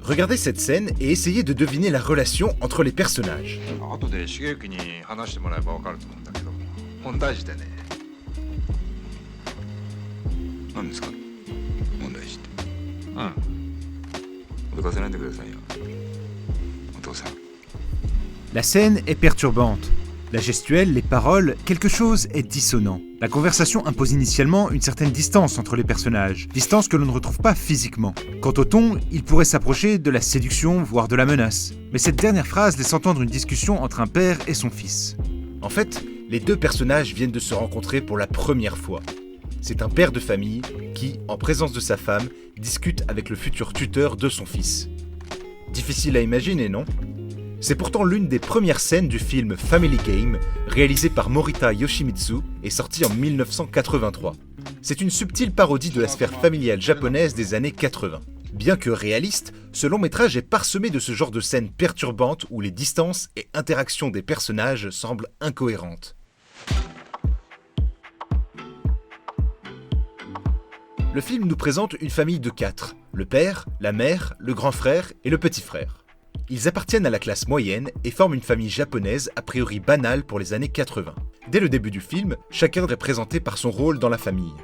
Regardez cette scène et essayez de deviner la relation entre les personnages. 後で重幸に話してもらえば分かると思うんだけど、問題児でね。何ですか？問題児って。脅かせないでくださいよ。お父さん。 La scène est perturbante. La gestuelle, les paroles, quelque chose est dissonant. La conversation impose initialement une certaine distance entre les personnages, distance que l'on ne retrouve pas physiquement. Quant au ton, il pourrait s'approcher de la séduction, voire de la menace. Mais cette dernière phrase laisse entendre une discussion entre un père et son fils. En fait, les deux personnages viennent de se rencontrer pour la première fois. C'est un père de famille qui, en présence de sa femme, discute avec le futur tuteur de son fils. Difficile à imaginer, non ? C'est pourtant l'une des premières scènes du film Family Game, réalisé par Morita Yoshimitsu et sorti en 1983. C'est une subtile parodie de la sphère familiale japonaise des années 80. Bien que réaliste, ce long métrage est parsemé de ce genre de scènes perturbantes où les distances et interactions des personnages semblent incohérentes. Le film nous présente une famille de 4, le père, la mère, le grand frère et le petit frère. Ils appartiennent à la classe moyenne et forment une famille japonaise a priori banale pour les années 80. Dès le début du film, chacun est présenté par son rôle dans la famille.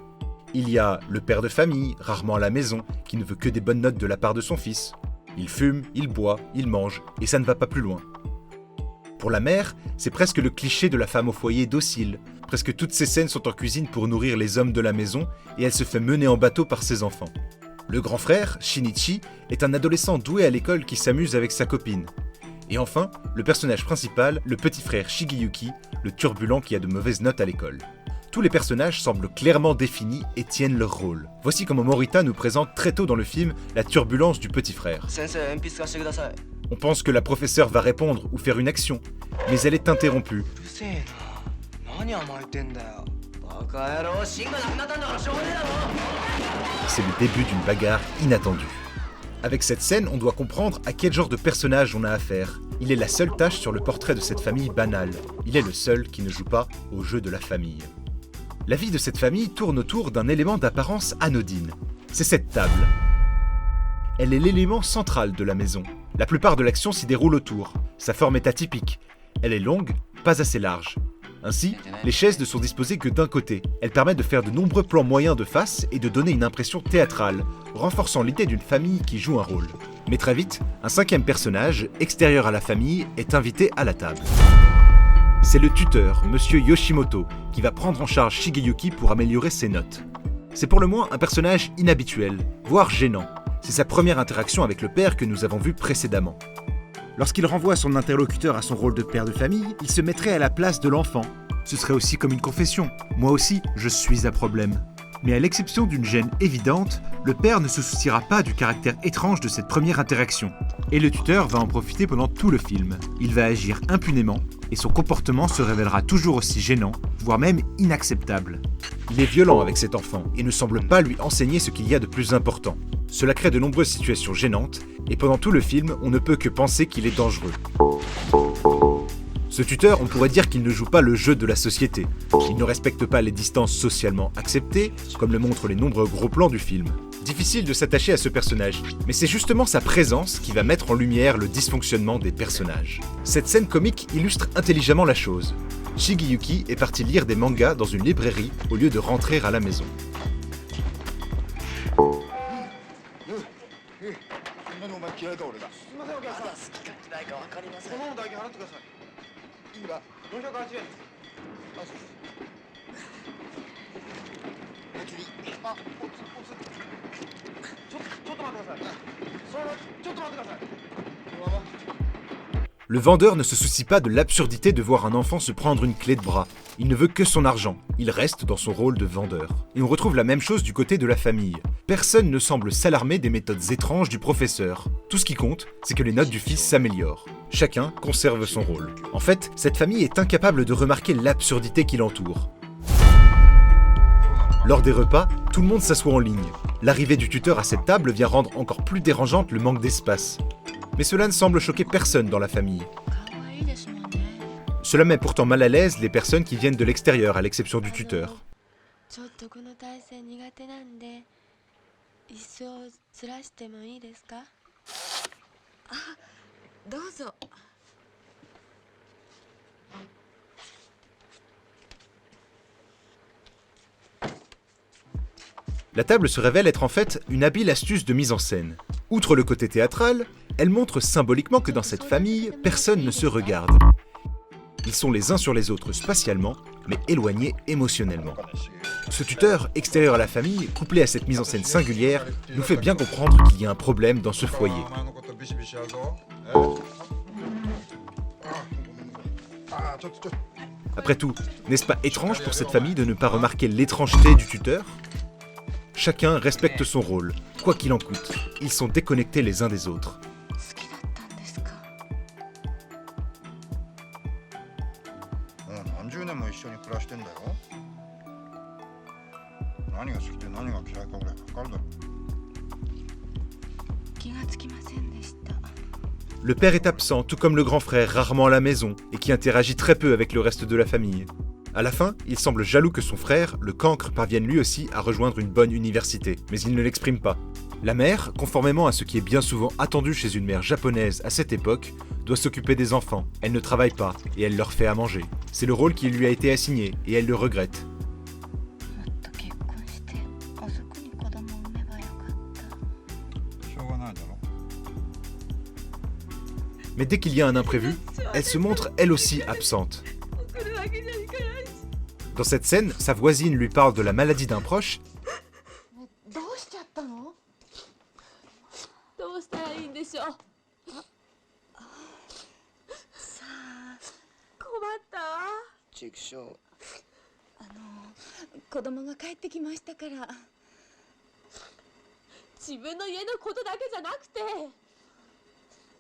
Il y a le père de famille, rarement à la maison, qui ne veut que des bonnes notes de la part de son fils. Il fume, il boit, il mange, et ça ne va pas plus loin. Pour la mère, c'est presque le cliché de la femme au foyer docile. Presque toutes ces scènes sont en cuisine pour nourrir les hommes de la maison, et elle se fait mener en bateau par ses enfants. Le grand frère, Shinichi, est un adolescent doué à l'école qui s'amuse avec sa copine. Et enfin, le personnage principal, le petit frère Shigeyuki, le turbulent qui a de mauvaises notes à l'école. Tous les personnages semblent clairement définis et tiennent leur rôle. Voici comment Morita nous présente très tôt dans le film la turbulence du petit frère. On pense que la professeure va répondre ou faire une action, mais elle est interrompue. C'est le début d'une bagarre inattendue. Avec cette scène, on doit comprendre à quel genre de personnage on a affaire. Il est la seule tache sur le portrait de cette famille banale. Il est le seul qui ne joue pas au jeu de la famille. La vie de cette famille tourne autour d'un élément d'apparence anodine. C'est cette table. Elle est l'élément central de la maison. La plupart de l'action s'y déroule autour. Sa forme est atypique. Elle est longue, pas assez large. Ainsi, les chaises ne sont disposées que d'un côté. Elles permettent de faire de nombreux plans moyens de face et de donner une impression théâtrale, renforçant l'idée d'une famille qui joue un rôle. Mais très vite, un cinquième personnage, extérieur à la famille, est invité à la table. C'est le tuteur, Monsieur Yoshimoto, qui va prendre en charge Shigeyuki pour améliorer ses notes. C'est pour le moins un personnage inhabituel, voire gênant. C'est sa première interaction avec le père que nous avons vu précédemment. Lorsqu'il renvoie son interlocuteur à son rôle de père de famille, il se mettrait à la place de l'enfant. Ce serait aussi comme une confession. Moi aussi, je suis à problème. Mais à l'exception d'une gêne évidente, le père ne se souciera pas du caractère étrange de cette première interaction. Et le tuteur va en profiter pendant tout le film. Il va agir impunément, et son comportement se révélera toujours aussi gênant, voire même inacceptable. Il est violent avec cet enfant, et ne semble pas lui enseigner ce qu'il y a de plus important. Cela crée de nombreuses situations gênantes, et pendant tout le film, on ne peut que penser qu'il est dangereux. Ce tuteur, on pourrait dire qu'il ne joue pas le jeu de la société. Il ne respecte pas les distances socialement acceptées, comme le montrent les nombreux gros plans du film. Difficile de s'attacher à ce personnage, mais c'est justement sa présence qui va mettre en lumière le dysfonctionnement des personnages. Cette scène comique illustre intelligemment la chose. Shigeyuki est parti lire des mangas dans une librairie au lieu de rentrer à la maison. Le vendeur ne se soucie pas de l'absurdité de voir un enfant se prendre une clé de bras. Il ne veut que son argent. Il reste dans son rôle de vendeur. Et on retrouve la même chose du côté de la famille. Personne ne semble s'alarmer des méthodes étranges du professeur. Tout ce qui compte, c'est que les notes du fils s'améliorent. Chacun conserve son rôle. En fait, cette famille est incapable de remarquer l'absurdité qui l'entoure. Lors des repas, tout le monde s'assoit en ligne. L'arrivée du tuteur à cette table vient rendre encore plus dérangeante le manque d'espace. Mais cela ne semble choquer personne dans la famille. Cela met pourtant mal à l'aise les personnes qui viennent de l'extérieur, à l'exception du tuteur. どうぞ。 La table se révèle être en fait une habile astuce de mise en scène. Outre le côté théâtral, elle montre symboliquement que dans cette famille, personne ne se regarde. Ils sont les uns sur les autres spatialement, mais éloignés émotionnellement. Ce tuteur, extérieur à la famille, couplé à cette mise en scène singulière, nous fait bien comprendre qu'il y a un problème dans ce foyer. Après tout, n'est-ce pas étrange pour cette famille de ne pas remarquer l'étrangeté du tuteur ? Chacun respecte son rôle, quoi qu'il en coûte. Ils sont déconnectés les uns des autres. 好きだったんですか。もう何十年も一緒に暮らしてんだよ。何が好きで何が嫌いかぐらい分かるだろ。気がつきませんでした。 Le père est absent, tout comme le grand frère, rarement à la maison, et qui interagit très peu avec le reste de la famille. À la fin, il semble jaloux que son frère, le cancre, parvienne lui aussi à rejoindre une bonne université, mais il ne l'exprime pas. La mère, conformément à ce qui est bien souvent attendu chez une mère japonaise à cette époque, doit s'occuper des enfants. Elle ne travaille pas, et elle leur fait à manger. C'est le rôle qui lui a été assigné, et elle le regrette. もっと結婚して遅くに子供を産めばよかった。しょうがないだろ。 Mais dès qu'il y a un imprévu, elle se montre elle aussi absente. Dans cette scène, sa voisine lui parle de la maladie d'un proche どうしちゃったの？どうしたらいいんでしょう。さあ、困ったわ。畜生。子供が帰ってきましたから。自分の家のことだけじゃなくて、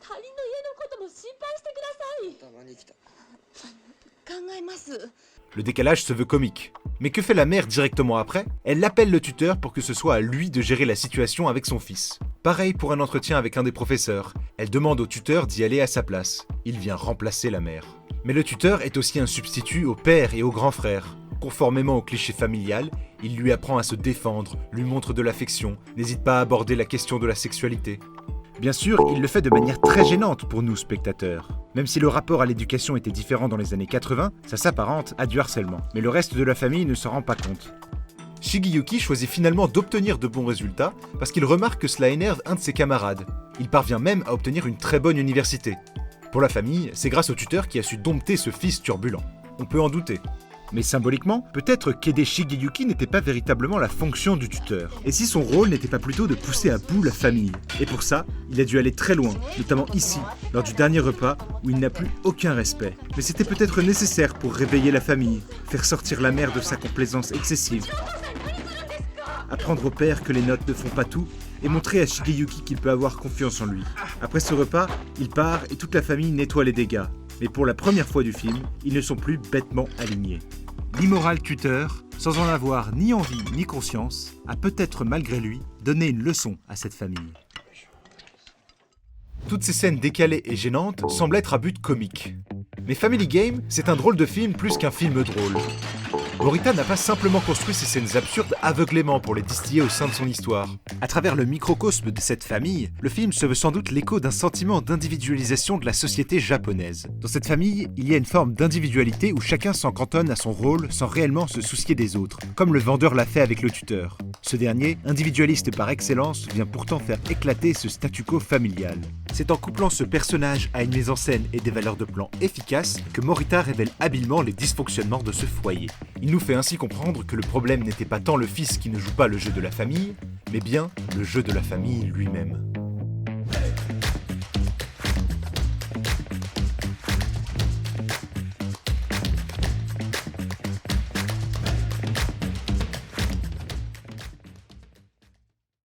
他人の家のことも心配してください。たまに来た。考えます。 Le décalage se veut comique. Mais que fait la mère directement après? Elle appelle le tuteur pour que ce soit à lui de gérer la situation avec son fils. Pareil pour un entretien avec un des professeurs. Elle demande au tuteur d'y aller à sa place. Il vient remplacer la mère. Mais le tuteur est aussi un substitut au père et au grand frère. Conformément au cliché familial, il lui apprend à se défendre, lui montre de l'affection, n'hésite pas à aborder la question de la sexualité. Bien sûr, il le fait de manière très gênante pour nous, spectateurs. Même si le rapport à l'éducation était différent dans les années 80, ça s'apparente à du harcèlement. Mais le reste de la famille ne s'en rend pas compte. Shigeyuki choisit finalement d'obtenir de bons résultats parce qu'il remarque que cela énerve un de ses camarades. Il parvient même à obtenir une très bonne université. Pour la famille, c'est grâce au tuteur qui a su dompter ce fils turbulent. On peut en douter. Mais symboliquement, peut-être qu'aider Shigeyuki n'était pas véritablement la fonction du tuteur. Et si son rôle n'était pas plutôt de pousser à bout la famille. Et pour ça, il a dû aller très loin, notamment ici, lors du dernier repas, où il n'a plus aucun respect. Mais c'était peut-être nécessaire pour réveiller la famille, faire sortir la mère de sa complaisance excessive, apprendre au père que les notes ne font pas tout, et montrer à Shigeyuki qu'il peut avoir confiance en lui. Après ce repas, il part et toute la famille nettoie les dégâts. Mais pour la première fois du film, ils ne sont plus bêtement alignés. L'immoral tuteur, sans en avoir ni envie ni conscience, a peut-être malgré lui donné une leçon à cette famille. Toutes ces scènes décalées et gênantes semblent être à but comique. Mais Family Game, c'est un drôle de film plus qu'un film drôle. Morita n'a pas simplement construit ces scènes absurdes aveuglément pour les distiller au sein de son histoire. À travers le microcosme de cette famille, le film se veut sans doute l'écho d'un sentiment d'individualisation de la société japonaise. Dans cette famille, il y a une forme d'individualité où chacun s'en cantonne à son rôle sans réellement se soucier des autres, comme le vendeur l'a fait avec le tuteur. Ce dernier, individualiste par excellence, vient pourtant faire éclater ce statu quo familial. C'est en couplant ce personnage à une mise en scène et des valeurs de plan efficaces que Morita révèle habilement les dysfonctionnements de ce foyer. Il nous fait ainsi comprendre que le problème n'était pas tant le fils qui ne joue pas le jeu de la famille, mais bien le jeu de la famille lui-même.